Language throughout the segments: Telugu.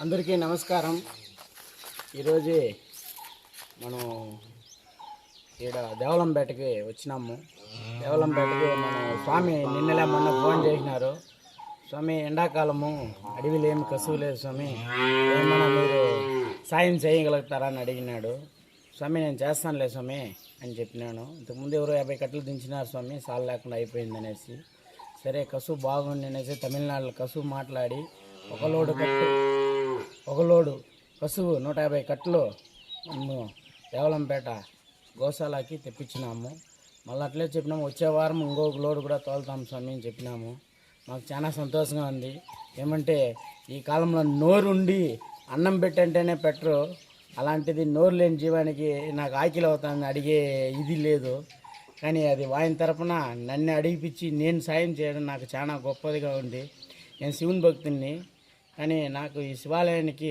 అందరికీ నమస్కారం. ఈరోజు మనం ఇక్కడ దేవలంపేటకి వచ్చినాము. దేవలంపేటకి మన స్వామి నిన్నలే మొన్న ఫోన్ చేసినారు. స్వామి, ఎండాకాలము అడవిలో ఏమి కసువు లేదు స్వామి, ఏమన్నా మీరు సాయం చేయగలుగుతారా అని అడిగినాడు. స్వామి, నేను చేస్తానులే స్వామి అని చెప్పినాను. ఇంతకుముందు ఎవరో 50 కట్టలు దించినారు స్వామి, సాల్ లేకుండా అయిపోయింది అనేసి. సరే కసువు బాగుంది అనేసి తమిళనాడులో కసువు మాట్లాడి ఒక లోడు కసువు 150 కట్టలు మేము దేవలంపేట గోశాలకి తెప్పించినాము. మళ్ళీ అట్లే చెప్పినాము, వచ్చే వారం ఇంకొక లోడు కూడా తోలుతాం స్వామి అని చెప్పినాము. మాకు చాలా సంతోషంగా ఉంది. ఏమంటే ఈ కాలంలో నోరుండి అన్నం పెట్టంటేనే పెట్టరు, అలాంటిది నోరు లేని జీవానికి నాకు ఆకిలి అవుతుంది అడిగే ఇది లేదు. కానీ అది వాయిన తరపున నన్ను అడిగిపించి నేను సాయం చేయడం నాకు చాలా గొప్పదిగా ఉంది. నేను శివుని భక్తుని, కానీ నాకు ఈ శివాలయానికి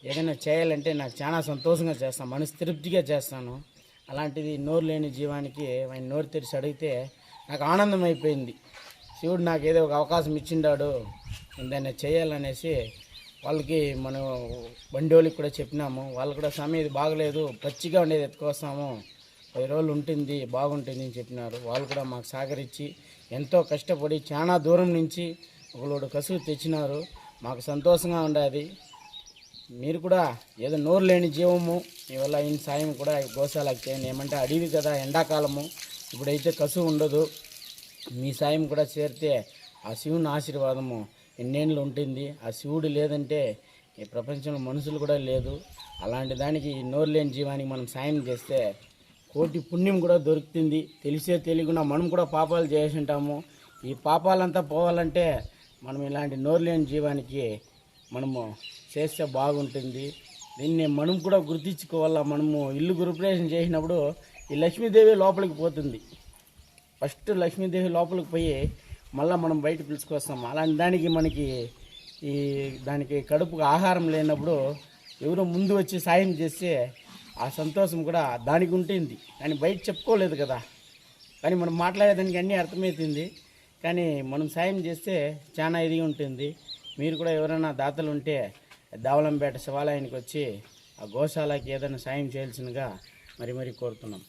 ఏదైనా చేయాలంటే నాకు చాలా సంతోషంగా చేస్తాను, మనసు తృప్తిగా చేస్తాను. అలాంటిది నోరు లేని జీవానికి ఆయన నోరు తెరిచి అడిగితే నాకు ఆనందం అయిపోయింది. శివుడు నాకు ఏదో ఒక అవకాశం ఇచ్చిండాడు, దాన్ని చేయాలనేసి వాళ్ళకి మనం బండోళ్ళకి కూడా చెప్పినాము. వాళ్ళు కూడా స్వామి ఇది బాగలేదు, పచ్చిగా ఉండేది ఎత్తుకొస్తాము, 10 రోజులు ఉంటుంది బాగుంటుంది అని చెప్పినారు. వాళ్ళు కూడా మాకు సహకరించి ఎంతో కష్టపడి చాలా దూరం నుంచి ఒక లోడు కసువు తెచ్చినారు. మాకు సంతోషంగా ఉండేది. మీరు కూడా ఏదో నోరు లేని జీవము ఇవల్ల అయిన సాయం కూడా గోశాలకు చేయండి. ఏమంటే అడవి కదా, ఎండాకాలము, ఇప్పుడైతే కసువు ఉండదు. మీ సాయం కూడా చేరితే ఆ శివుని ఆశీర్వాదము ఎన్నేళ్ళు ఉంటుంది. ఆ శివుడు లేదంటే ఈ ప్రపంచంలో మనుషులు కూడా లేదు. అలాంటి దానికి ఈ నోరు లేని జీవానికి మనం సాయం చేస్తే కోటి పుణ్యం కూడా దొరుకుతుంది. తెలిసే తెలియకుండా మనం కూడా పాపాలు చేసి ఉంటాము. ఈ పాపాలంతా పోవాలంటే మనం ఇలాంటి నోరు లేని జీవానికి మనము చేస్తే బాగుంటుంది. దీన్ని మనం కూడా గుర్తించుకోవాలా. మనము ఇల్లు గృహప్రవేశం చేసినప్పుడు ఈ లక్ష్మీదేవి లోపలికి పోతుంది. ఫస్ట్ లక్ష్మీదేవి లోపలికి పోయి మళ్ళీ మనం బయట పిలుచుకొస్తాం. అలాంటి దానికి మనకి దానికి కడుపుకు ఆహారం లేనప్పుడు ఎవరో ముందు వచ్చి సాయం చేస్తే ఆ సంతోషం కూడా దానికి ఉంటుంది. కానీ బయట చెప్పుకోలేదు కదా. కానీ మనం మాట్లాడేదానికి అన్నీ అర్థమవుతుంది. కానీ మనం సాయం చేస్తే చాలా ఇది ఉంటుంది. మీరు కూడా ఎవరైనా దాతలు ఉంటే దేవలంపేట శివాలయానికి వచ్చి ఆ గోశాలకి ఏదైనా సాయం చేయాల్సిందిగా మరి కోరుతున్నాం.